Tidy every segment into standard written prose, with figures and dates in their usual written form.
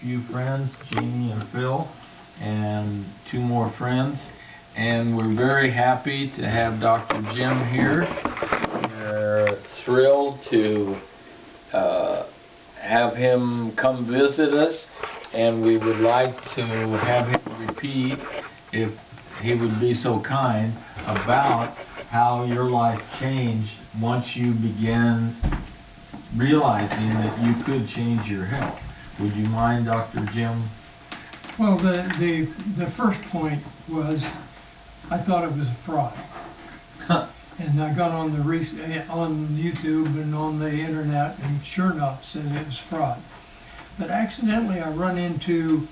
few friends, Jeannie and Phil, and 2 more friends. And we're very happy to have Dr. Jim here. We're thrilled to have him come visit us, and we would like to have him repeat, if he would be so kind, about how your life changed once you began realizing that you could change your health. Would you mind, Dr. Jim? Well, the first point was I thought it was a fraud. And I got on on YouTube and on the internet, and sure enough said it was fraud. But accidentally I run into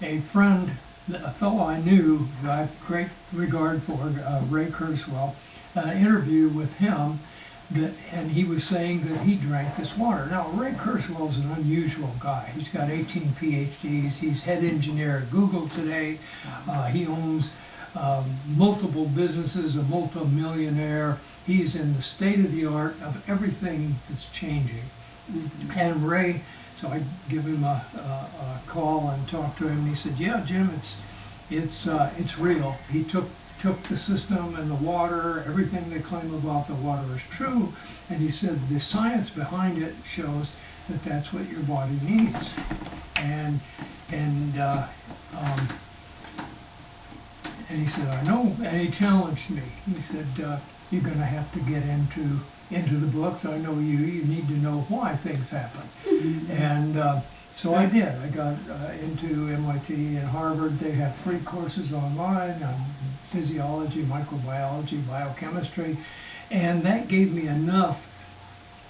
a friend, a fellow I knew who I have great regard for, Ray Kurzweil, interview with him, and he was saying that he drank this water. Now, Ray Kurzweil is an unusual guy. He's got 18 PhDs. He's head engineer at Google today. He owns multiple businesses, a multi-millionaire. He's in the state of the art of everything that's changing. And Ray, so I give him a call and talk to him. And he said, "Yeah, Jim, it's real." He took the system and the water, everything they claim about the water is true, and he said the science behind it shows that that's what your body needs. And he said, "I know," and he challenged me. He said, "You're going to have to get into the books. I know you need to know why things happen." And so I did. I got into MIT and Harvard. They have free courses online on physiology, microbiology, biochemistry, and that gave me enough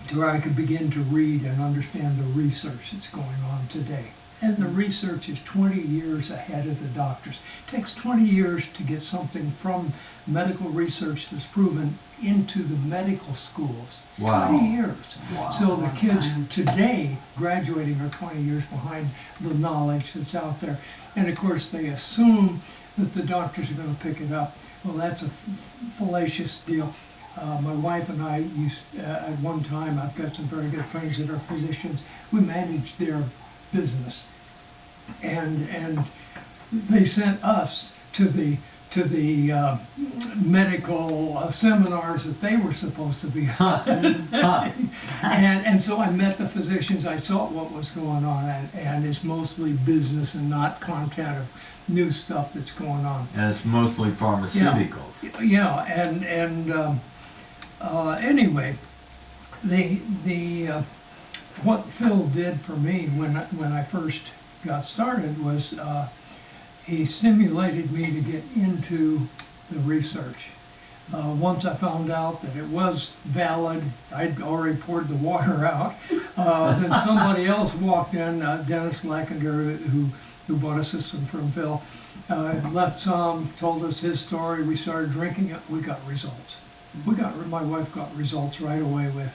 to where I could begin to read and understand the research that's going on today. And the research is 20 years ahead of the doctors. It takes 20 years to get something from medical research that's proven into the medical schools. Wow. 20 years. Wow. So the kids today graduating are 20 years behind the knowledge that's out there. And of course they assume that the doctors are going to pick it up. Well, that's a fallacious deal. My wife and I used, at one time, I've got some very good friends that are physicians, we managed their business, and they sent us to the medical seminars that they were supposed to be and so I met the physicians. I saw what was going on, and it's mostly business and not content of new stuff that's going on. And it's mostly pharmaceuticals. Yeah, and anyway, what Phil did for me when I first got started was he stimulated me to get into the research. Once I found out that it was valid, I'd already poured the water out. Then somebody else walked in, Dennis Lackender, who bought a system from Phil, left some, told us his story. We started drinking it. We got results. My wife got results right away with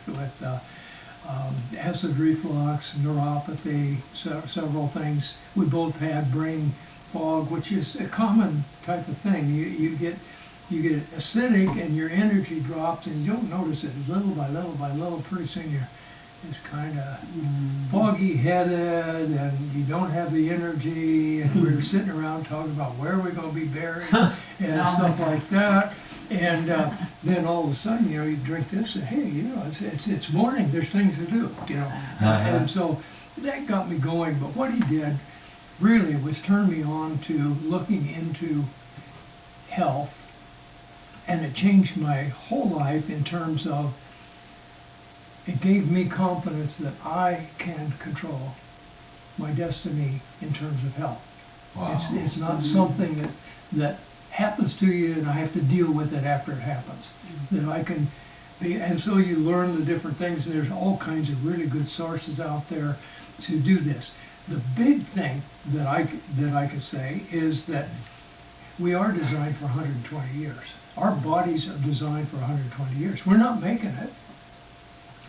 acid reflux, neuropathy, several things. We both had brain fog, which is a common type of thing. You get acidic and your energy drops, and you don't notice it. Little by little by little, pretty soon you're just kind of foggy-headed, and you don't have the energy. And we're sitting around talking about where we're going to be buried and stuff like that. And then all of a sudden, you drink this, and hey, it's morning. There's things to do, And so that got me going. But what he did really was turn me on to looking into health, and it changed my whole life in terms of it gave me confidence that I can control my destiny in terms of health. Wow. It's not something that happens to you and I have to deal with it after it happens. That I can be, and so you learn the different things, and there's all kinds of really good sources out there to do this. The big thing that I could say is that we are designed for 120 years. Our bodies are designed for 120 years. We're not making it.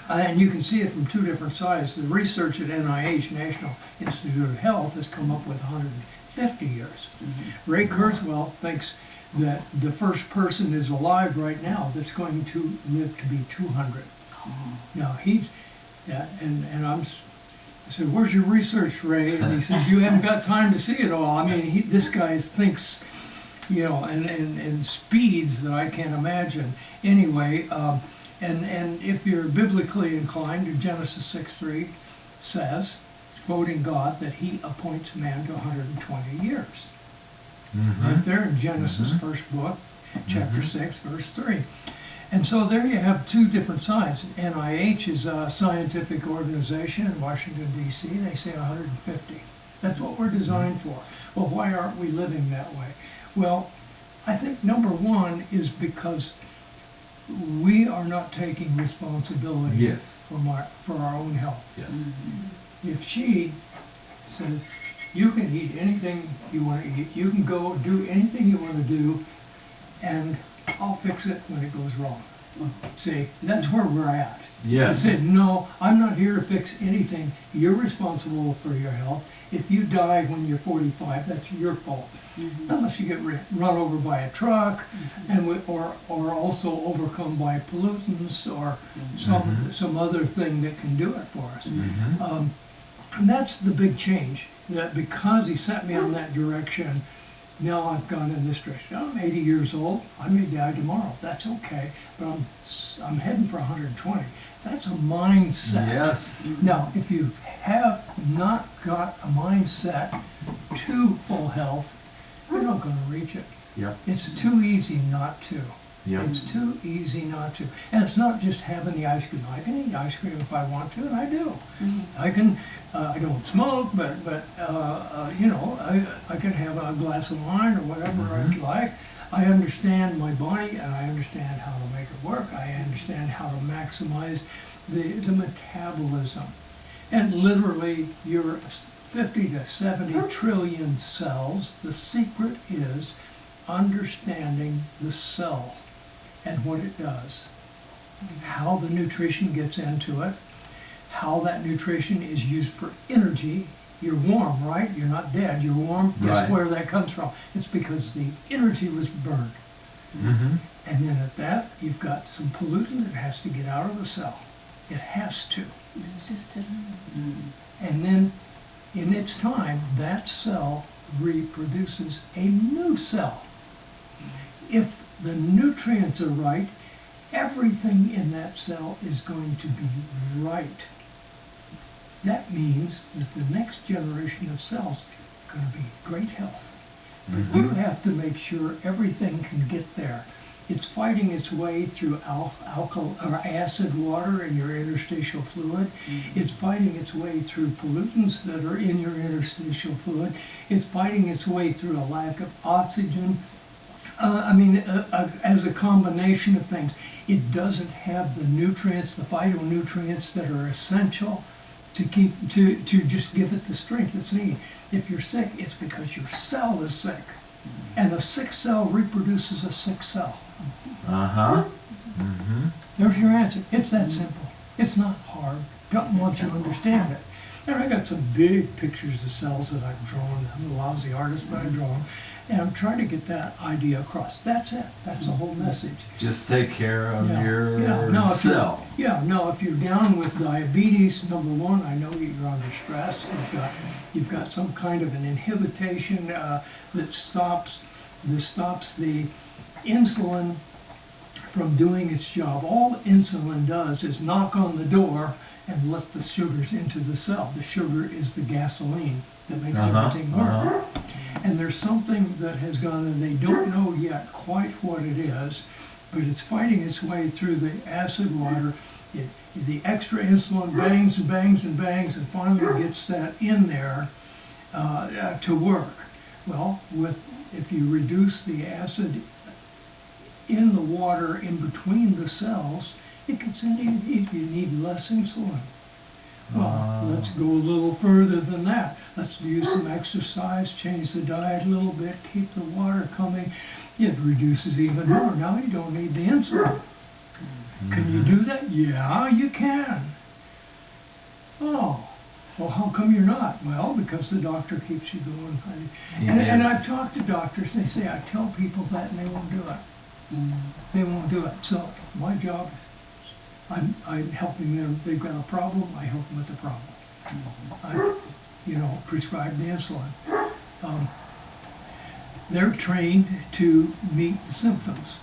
And you can see it from 2 different sides. The research at NIH, National Institute of Health, has come up with 150 years. Ray Kurzweil thinks that the first person is alive right now that's going to live to be 200. Now and I said, "Where's your research, Ray?" And he says, "You haven't got time to see it all." I mean, this guy thinks, you know, and speeds that I can't imagine. Anyway, and if you're biblically inclined, Genesis 6:3 says, quoting God, that He appoints man to 120 years. Right there in Genesis, first book, chapter 6, verse 3. And so there you have two different sides. NIH is a scientific organization in Washington, D.C. They say 150. That's what we're designed for. Well, why aren't we living that way? Well, I think number one is because we are not taking responsibility for our own health. Yes. If she says, you can eat anything you want to eat, you can go do anything you want to do, and I'll fix it when it goes wrong. See, that's where we're at. Yes. I said, no, I'm not here to fix anything. You're responsible for your health. If you die when you're 45, that's your fault. Unless you get run over by a truck, or also overcome by pollutants or some other thing that can do it for us. And that's the big change. That because he set me on that direction, now I've gone in this direction. I'm 80 years old. I may die tomorrow. That's okay. But I'm heading for 120. That's a mindset. Yes. Now, if you have not got a mindset to full health, you're not going to reach it. Yep. It's too easy not to. Yep. It's too easy not to. And it's not just having the ice cream. I can eat ice cream if I want to, and I do. I can. I don't smoke, but you know, I can have a glass of wine or whatever I'd like. I understand my body, and I understand how to make it work. I understand how to maximize the metabolism. And literally, your 50 to 70 trillion cells. The secret is understanding the cell and what it does, how the nutrition gets into it, how that nutrition is used for energy. You're warm, right? You're not dead, you're warm. Guess where that comes from? It's because the energy was burned. And then at that, you've got some pollutant that has to get out of the cell. It has to. And then, in its time, that cell reproduces a new cell. If the nutrients are right, everything in that cell is going to be right. That means that the next generation of cells are going to be great health. But you have to make sure everything can get there. It's fighting its way through acid water in your interstitial fluid. It's fighting its way through pollutants that are in your interstitial fluid. It's fighting its way through a lack of oxygen. As a combination of things. It doesn't have the nutrients, the phytonutrients that are essential to just give it the strength it's needed. If you're sick, it's because your cell is sick. And a sick cell reproduces a sick cell. There's your answer. It's that simple. It's not hard. God wants you to understand it. And I got some big pictures of cells that I've drawn. I'm a lousy artist, but I draw them. And I'm trying to get that idea across. That's it. That's the whole message. Just take care of your cell. Now if you're down with diabetes, number one, I know you're under stress. You've got some kind of an inhibition that stops the insulin from doing its job. All insulin does is knock on the door and let the sugars into the cell. The sugar is the gasoline that makes everything work. And there's something that has gone, and they don't know yet quite what it is, but it's fighting its way through the acid water. The extra insulin bangs and bangs and bangs, and finally gets that in there to work. Well, if you reduce the acid in the water in between the cells, it gets into you need less insulin. Well, let's go a little further than that. Let's do some exercise, change the diet a little bit, keep the water coming. It reduces even more. Now you don't need the insulin. Can you do that? Yeah, you can. Oh, well, how come you're not? Well, because the doctor keeps you going. And I've talked to doctors, and they say, I tell people that, and they won't do it. They won't do it. So my job, I'm helping them. They've got a problem, I help them with the problem. I, prescribed the insulin. They're trained to meet the symptoms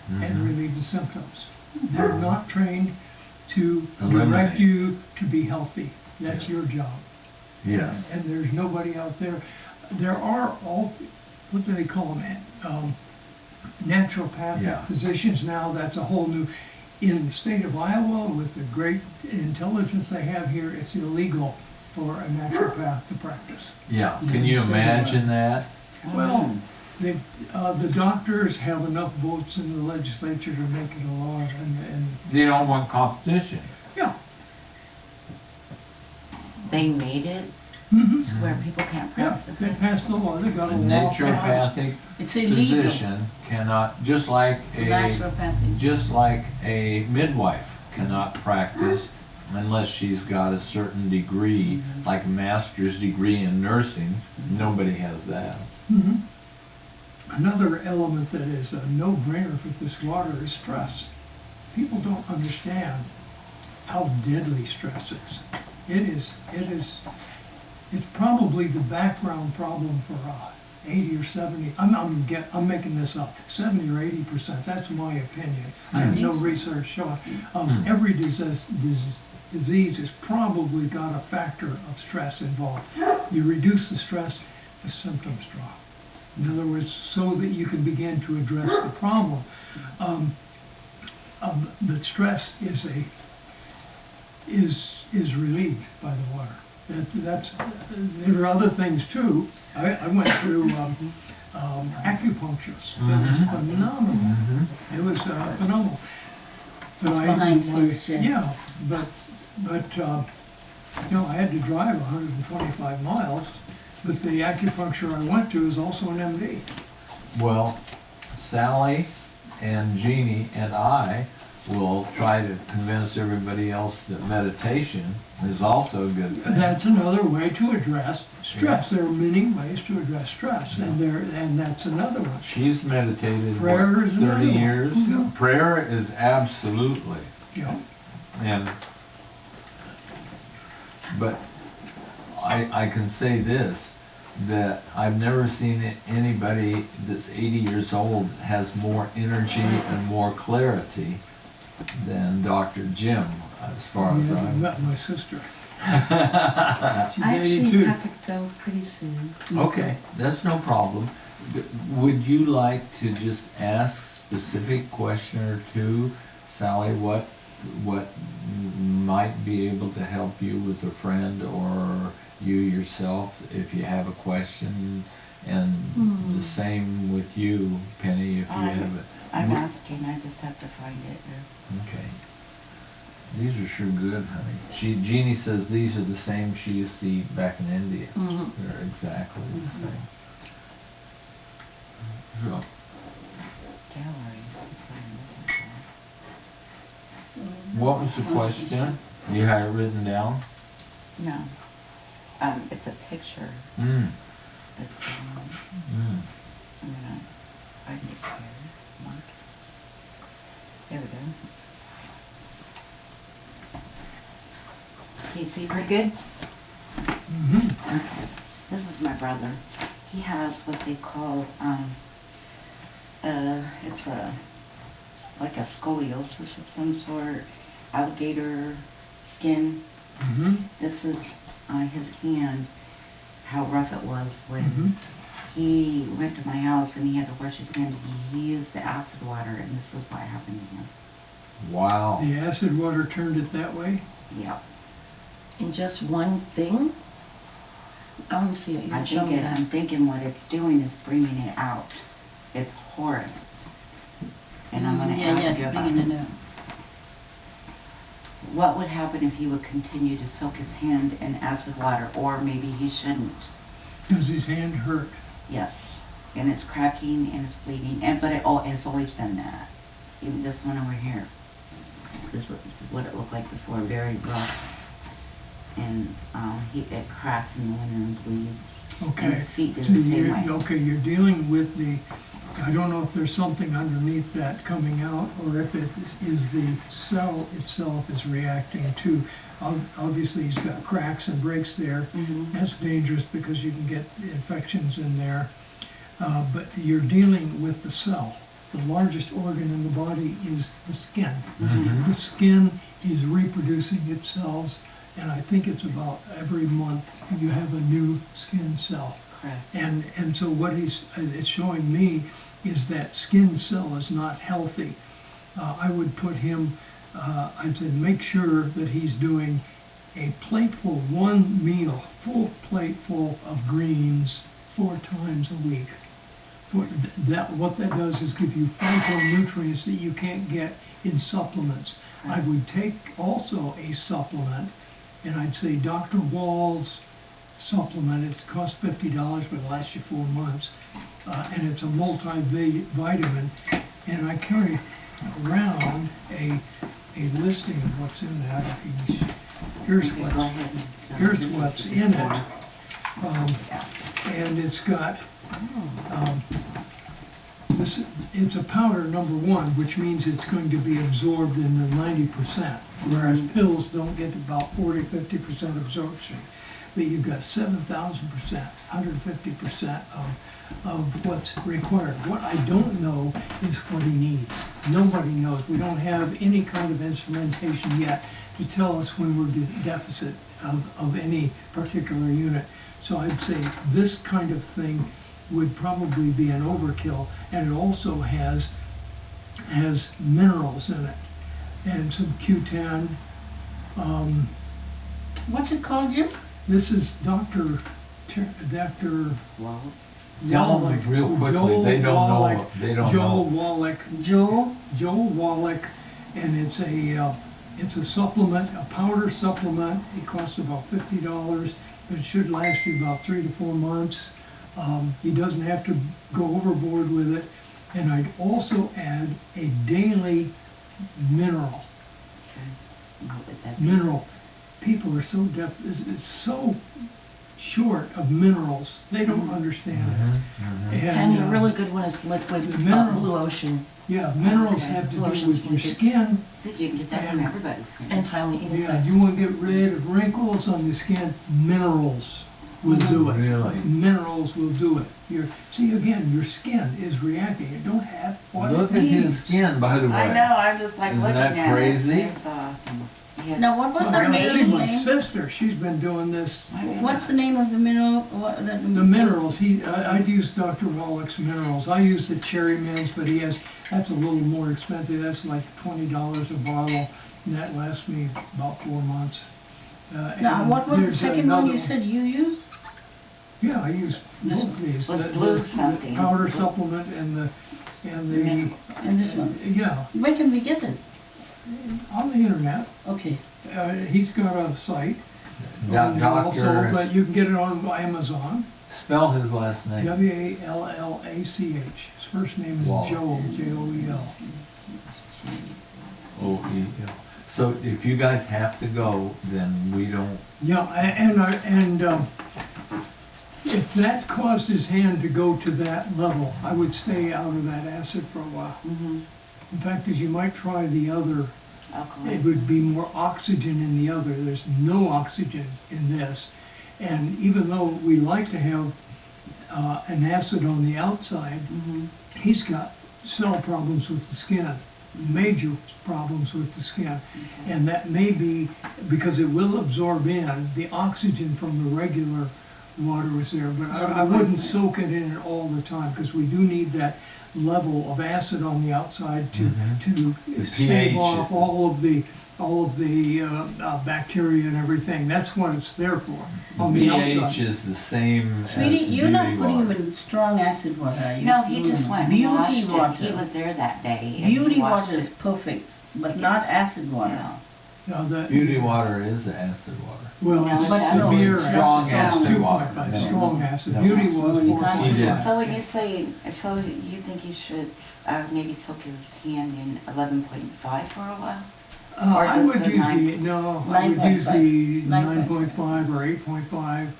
and relieve the symptoms. They're not trained to direct you to be healthy. That's your job. Yes. And there's nobody out there. There are what do they call them? Naturopathic physicians now. That's a whole new. In the state of Iowa, with the great intelligence they have here, it's illegal for a naturopath to practice. Yeah. Can you imagine that? Well, the doctors have enough votes in the legislature to make it a law, and they don't want competition. Yeah. They made it where people can't practice. They passed the law. They got a A law. naturopathic It's illegal. physician cannot, just like a midwife cannot practice unless she's got a certain degree, like a master's degree in nursing. Nobody has that. Another element that is a no-brainer for this water is stress. People don't understand how deadly stress is. It's probably the background problem for 80 or 70. I'm making this up. 70 or 80%. That's my opinion. I have no research showing. Every disease has probably got a factor of stress involved. You reduce the stress, the symptoms drop. In other words, so that you can begin to address the problem. But stress is relieved by the water. There are other things too. I went through acupuncture. It was phenomenal. It was phenomenal. But I had to drive 125 miles. But the acupuncture I went to is also an MD. Well, Sally and Jeannie and I will try to convince everybody else that meditation is also a good thing. That's another way to address stress. There are many ways to address stress, and that's another one. She's meditated Prayer is 30 years. Yeah. Prayer is absolutely. Yeah. But I can say this, that I've never seen anybody that's 80 years old has more energy and more clarity than Dr. Jim, as far as I met my sister. She's I 82. actually have to go pretty soon. Okay, that's no problem. Would you like to just ask specific question or two, Sally, what might be able to help you with a friend or you yourself if you have a question, and the same with you, Penny, if you have it. I'm asking, I just have to find it. Okay. These are sure good, honey. Jeannie says these are the same she used to eat back in India. They're exactly the same. So. What was the question? You had it written down? No. It's a picture. It's, I'm gonna find it here. Mark. There we go. Can you see pretty good? Okay. This is my brother. He has what they call, it's like a scoliosis of some sort, alligator skin. This is his hand, how rough it was when he went to my house and he had to wash his hand. He used the acid water, and this is what happened to him. Wow. The acid water turned it that way? Yep. In just one thing? I want to see it. I'm thinking what it's doing is bringing it out. It's horrid. And I'm going to ask you about bringing it out. What would happen if he would continue to soak his hand in acid water, or maybe he shouldn't? Does his hand hurt? Yes. And it's cracking and it's bleeding. But it's always been that. Even this one over here. This is what it looked like before, very rough. And it cracks in the winter and bleeds. Okay. And his feet did So the same way. you're dealing with the I don't know if there's something underneath that coming out, or if it is the cell itself is reacting to. Obviously, he's got cracks and breaks there. That's dangerous because you can get infections in there. But you're dealing with the cell. The largest organ in the body is the skin. The skin is reproducing itself, and I think it's about every month you have a new skin cell. Correct. And so what it's showing me is that skin cell is not healthy. I would put him, I'd say make sure that he's doing a plateful, one meal, full plateful of greens 4 times a week. What that does is give you phytonutrients that you can't get in supplements. I would take also a supplement, and I'd say Dr. Wall's supplement. It costs $50, but it lasts you 4 months, and it's a multivitamin. And I carry around a listing of what's in that. Here's what's in it, and it's got. It's a powder, number one, which means it's going to be absorbed in the 90%, whereas pills don't get about 40–50% absorption. But you've got 7,000%, 150% of what's required. What I don't know is what he needs. Nobody knows. We don't have any kind of instrumentation yet to tell us when we're deficit of any particular unit. So I'd say this kind of thing would probably be an overkill, and it also has minerals in it, and some Q10. What's it called, Jim? This is Dr. Well, Tell them real quickly, they don't know. They don't Joel know. Wallach. Joel Wallach, and it's a supplement, a powder supplement. It costs about $50, but it should last you about 3 to 4 months. He doesn't have to go overboard with it. And I'd also add a daily mineral. what would that be? Mineral. People are so it's so short of minerals. They don't understand it. And a really good one is liquid Blue Ocean. Yeah, minerals have to do with your skin. You can get that from everybody's skin. And timely eating. Yeah, you want to get rid of wrinkles on the skin, minerals will do it. Really? Minerals will do it. See, again, your skin is reacting. It don't have what Look it at needs. his skin, by the way. I know, I'm just like Isn't looking that at crazy? it. Now, what was Well, the I see name? my sister, she's been doing this. What's the name of the mineral? The minerals, I'd use Dr. Wallach's minerals. I use the Cherry Mints, but that's a little more expensive. That's like $20 a bottle, and that lasts me about 4 months. Now, what was the second one you said you used? Yeah, I use both of these. Was The blue something? powder supplement and the And this one? yeah, Where can we get it? on the internet. Okay. He's got a site. Also, Doctor, but you can get it on Amazon. spell his last name. Wallach. His first name is Wallach. Joel, Joel. O-E-L. So if you guys have to go, then we don't. Yeah, and if that caused his hand to go to that level, I would stay out of that acid for a while. In fact, as you might try the other, it would be more oxygen in the other. There's no oxygen in this. And even though we like to have an acid on the outside, he's got cell problems with the skin, major problems with the skin. And that may be because it will absorb in the oxygen from the regular water is there. But I wouldn't soak it in all the time, because we do need that level of acid on the outside to stave off all of the bacteria and everything. That's what it's there for. On the outside. pH is the same Sweetie, as you're not beauty putting him water. in strong acid water, are you? No, he just went and washed Beauty it. water. He was there that day. and he Beauty washed water is it. perfect, but not acid water. Yeah. Now that, Beauty water is acid water. well, No, it's but I know severe it's strong acid. acid water. 2.5, No. strong acid. No. Beauty was Well, you can't- 4.5. So when you say, so you think you should maybe soak his hand in 11.5 for a while? Or I just would the use the, no, I would use the 9.5. 9.5 or 8.5.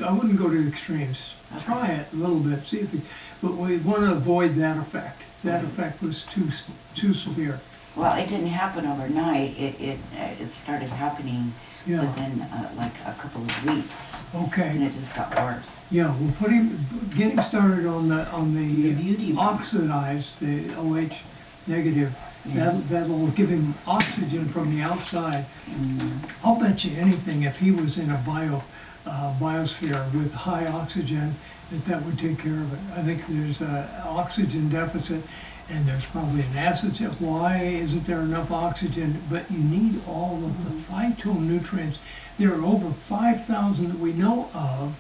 I wouldn't go to extremes. Okay. Try it a little bit, see if it, but we want to avoid that effect. That effect was too severe. Well, it didn't happen overnight. It started happening Yeah. within like a couple of weeks, and Okay. it just got worse. Yeah, well, getting started on The beauty the of- oxidized, the OH negative, that'll give him oxygen from the outside. I'll bet you anything if he was in a biosphere with high oxygen, that would take care of it. I think there's a oxygen deficit, and there's probably an acid test. Why isn't there enough oxygen? But you need all of the phytonutrients. There are over 5,000 that we know of,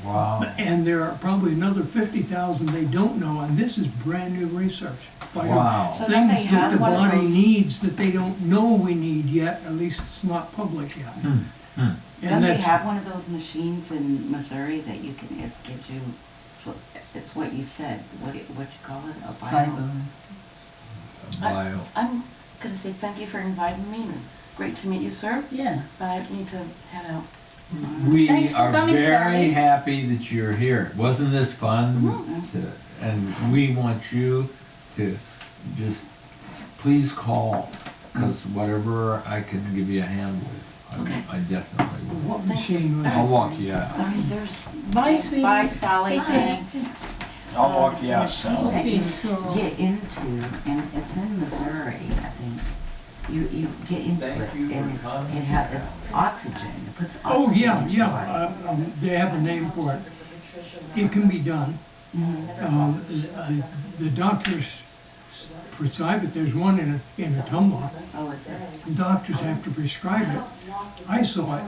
Wow. and there are probably another 50,000 they don't know, and this is brand new research. Wow. So don't they Things that have the one of body those- needs that they don't know we need yet, at least it's not public yet. Hmm. Hmm. Don't they that's- have one of those machines in Missouri that you can, it gives you, so it's what you said, what you call it, a bio? Fiber. Bio. I'm going to say thank you for inviting me, and it's great to meet you, sir, Yeah. but I need to head out. We Thanks for are coming, very Sally. happy that you're here. Wasn't this fun? And we want you to just please call, because whatever I can give you a hand with, Okay. I definitely will. What machine was I'll it? walk you out. There's Bye, sweetie. Bye, Sally, Bye. thanks. I'll walk you out, Machine Sally. that you So- get into, and it's in Missouri, I think. You get into Thank it, you for and coming. it has, it's oxygen, it puts Oh, oxygen yeah, into your yeah, body. they have a name for it. It can be done. The doctors prescribe it, there's one in a tumbler. Oh, it's a, The doctors have to prescribe it. I saw it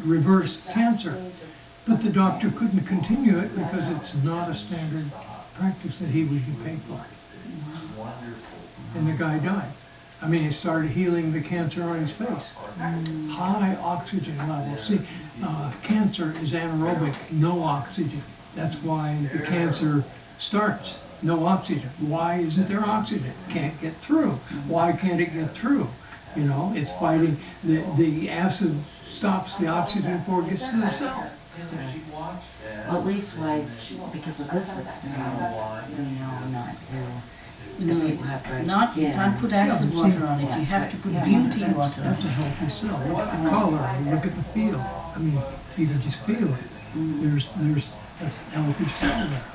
reverse cancer, but the doctor couldn't continue it because it's not a standard practice that he would be paid for. And the guy died. I mean, it started healing the cancer on his face. High oxygen levels. See, cancer is anaerobic, no oxygen. That's why the cancer starts. No oxygen. Why isn't there oxygen? Can't get through. Why can't it get through? You know, it's fighting, the acid stops the oxygen before it gets to the cell. well, at least why, because of this experience, we know not to, No, if people have dry not, you skin. can't put acid water on it, you have to put beauty water on That's a it. healthy cell. Look at the color, look at the feel. I mean, you can just feel it. There's a healthy cell there.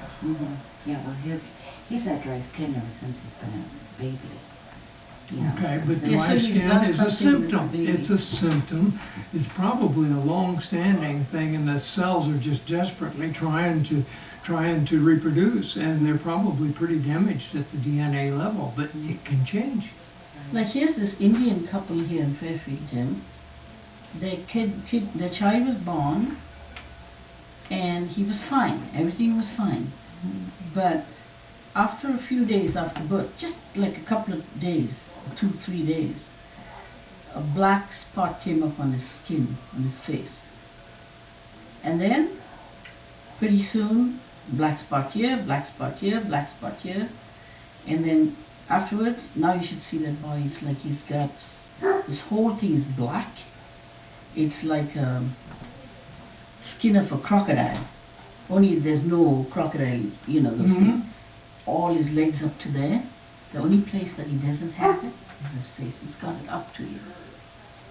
Yeah, well, he's had dry skin ever since he's been a baby. You know, Okay, but Yes, dry so he's skin got is a something with symptom. the baby. It's a symptom. It's probably a long-standing thing, and the cells are just desperately trying to reproduce, and they're probably pretty damaged at the DNA level, but it can change. Like here's this Indian couple here in Fairfield, Jim. Their child was born, and he was fine. Everything was fine. But after a few days after birth, just like a couple of days, 2-3 days, a black spot came up on his skin, on his face. And then, pretty soon, black spot here, black spot here, black spot here. And then afterwards, now you should see that boy, it's like he's got, this whole thing is black. It's like skin of a crocodile. Only there's no crocodile, you know, those things. All his legs up to there. The only place that he doesn't have it is his face. It's got it up to here.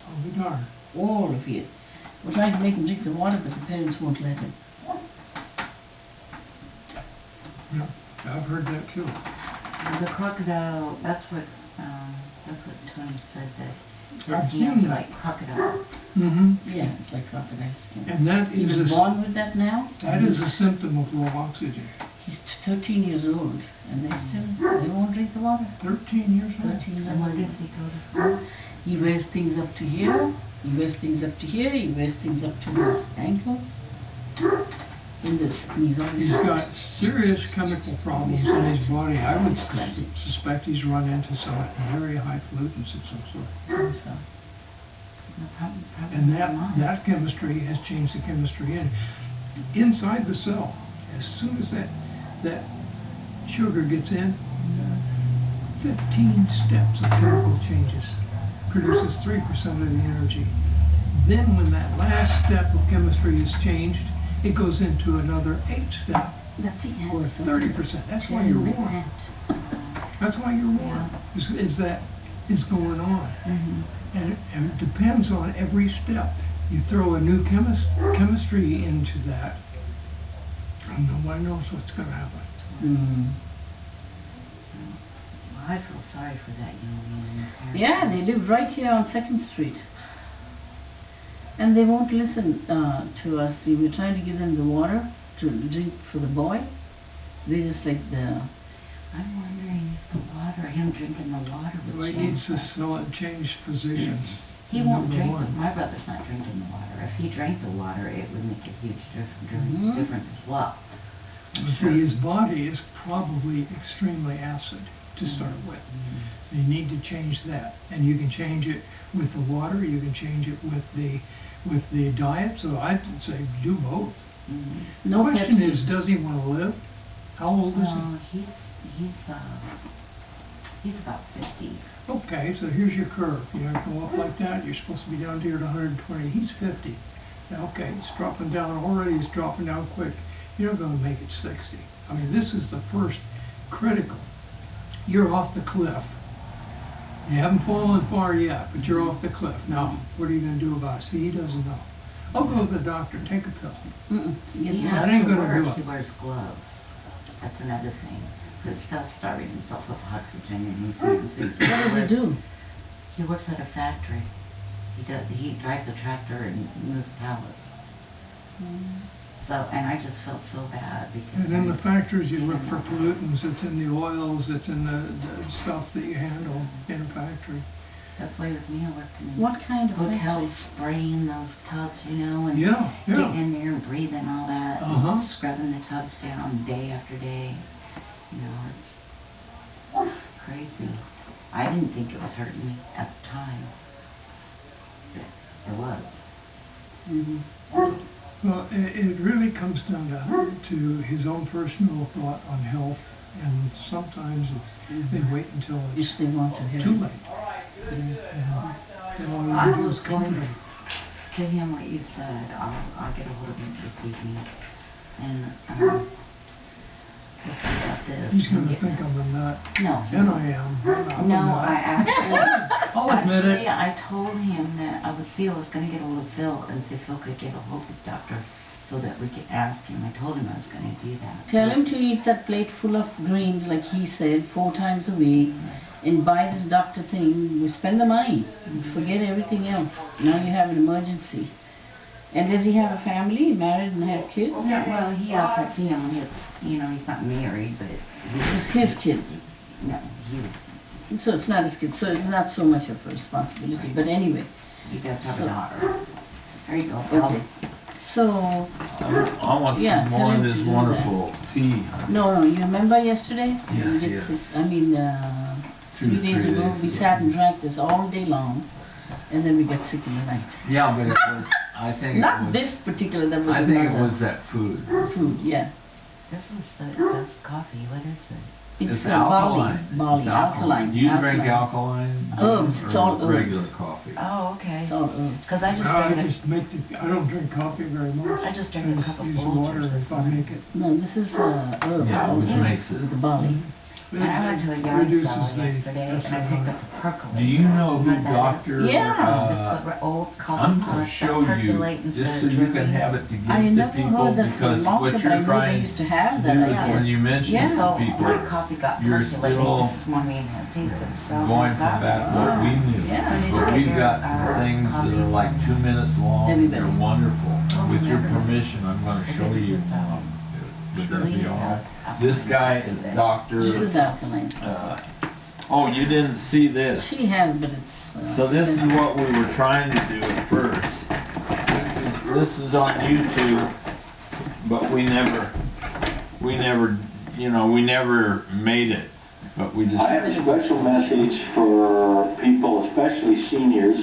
Oh, the darn. All of here. We're trying to make him drink the water, but the parents won't let him. Yeah, I've heard that too. the crocodile, that's what Tony said, that I've he has seen like that. crocodile. Yeah, it's like crocodile skin. And that He is was a, born with that now. that is a symptom of low oxygen. He's 13 years old, and they won't drink the water. 13 years old. 13 years And where old. does he go to school? He wears things up to here, he wears things up to here, he wears things up to his ankles. In this, and he's always He's got serious chemical problems in his body. I would suspect he's run into some very high pollutants of some sort. So, No, probably And not. that chemistry has changed the chemistry inside the cell. As soon as that sugar gets in, 15 steps of chemical changes produces 3% of the energy. Then when that last step of chemistry is changed, it goes into another 8-step That's the or answer. 30%. That's why you're warm. That's why you're warm. Is that is going on. And it depends on every step. You throw a new chemistry into that, and nobody knows what's going to happen. Well, I feel sorry for that young man. Yeah, they live right here on 2nd Street. And they won't listen to us. We were trying to give them the water to drink for the boy. They just like the... I'm wondering if the water, him drinking the water Well, would he needs change. to change positions. He won't Number drink, one. my brother's not drinking the water. If he drank the water, it would make a huge Mhm. difference as well. You see, his body is probably extremely acid to start with. So you need to change that. And you can change it with the water, you can change it with the diet. So I'd say do both. No The question Pepsi. is, does he want to live? How old is Well, he's about 50. he? Okay, so here's your curve. You know, go up like that, you're supposed to be down here at 120. He's 50. Now, okay, it's dropping down already, it's dropping down quick. You're not going to make it 60. I mean, this is the first critical. You're off the cliff. You haven't fallen far yet, but you're off the cliff. Now, what are you going to do about it? See, he doesn't know. I'll go to the doctor, take a pill. He that has ain't to gonna do work, it. he wears gloves. That's another thing. So he's starving himself with oxygen and he's What does he do? He works at a factory. He drives a tractor and moves pallets. So, and I just felt so bad because... And in the factories, you look for pollutants. It's in the oils, it's in the stuff that you handle in a factory. That's why with me, I worked in What kind of hotels, factory? spraying those tubs, you know, and Yeah, yeah. getting in there and breathing all that, Uh-huh. and scrubbing the tubs down day after day. You know, it's crazy. I didn't think it was hurting me at the time, but it was. Well, it really comes down to his own personal thought on health, and sometimes they wait until it's If they want to hear too it. late. And all I you do was is going comfort to him. tell him what you said. I'll get a hold of him this evening. And, let's see about this. He's going to think I'm a nut. No. And I am. I'm a No, nut. I actually... I'll admit Actually, it. I told him that I was going to get a hold of Phil and see if Phil could get a hold of the doctor so that we could ask him. I told him I was going to do that. Tell him to eat that plate full of greens, like he said, 4 times a week, and buy this doctor thing. We spend the money. Forget everything else. Now you have an emergency. And does he have a family, married and have kids? Yeah, well, he has a family. You know, he's not married, but It's his kids. No, he So it's not his kids, so it's not so much of a responsibility. But anyway, does have So- a daughter. There you go, Phil. okay. So, I want Yeah, some tell more of him to this do wonderful tea. no, you remember yesterday? Yes, We did yes. this- 2 to 3 days 3 ago, days we ago. sat and drank this all day long, and then we got sick in the night. Yeah, but it was, I think it Not was, this particular, that was I think it another was that food. food, yeah. This is the coffee. What is it? It's alkaline. barley, It's alkaline. You drink alkaline? Herbs, it's or all herbs. regular coffee? Oh, okay. It's all herbs. Because I just No, I drank just make I don't drink coffee very much. I just drank a cup of use water Folgers if I make it. No, this is herbs, Yeah, all which herbs makes it- with the barley. And I went to a yard Reduces sale the yesterday and I picked up a percolate. Do you know who Isn't that Dr. Yeah. That's what old coffee I'm pots going to that show you, percolate instead just of so you can drinking. have it to give I to never people, heard that because from what Malta, but I you're knew they trying used to have to that, do I is guess. when you mention Yeah. to So people, my coffee got you're percolating still this morning and it tasted so going good. from back what we knew. Yeah, I need But to we've figure got out some things that coffee are like 2 minutes long, Everybody's- they're wonderful. Oh, With your never. permission, I'm going to show you. Would that be all right? Chili This guy is Dr. This is alkaline. Oh, you didn't see this. She has, but it's... So this is expensive. what we were trying to do at first. This is on YouTube, but we never, you know, we never made it. But we just. I have a special message for people, especially seniors,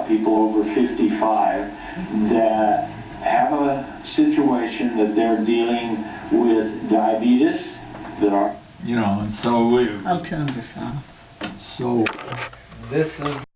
people over 55, that have a situation that they're dealing with diabetes, that are You know, and so we, I'll turn this on. so this is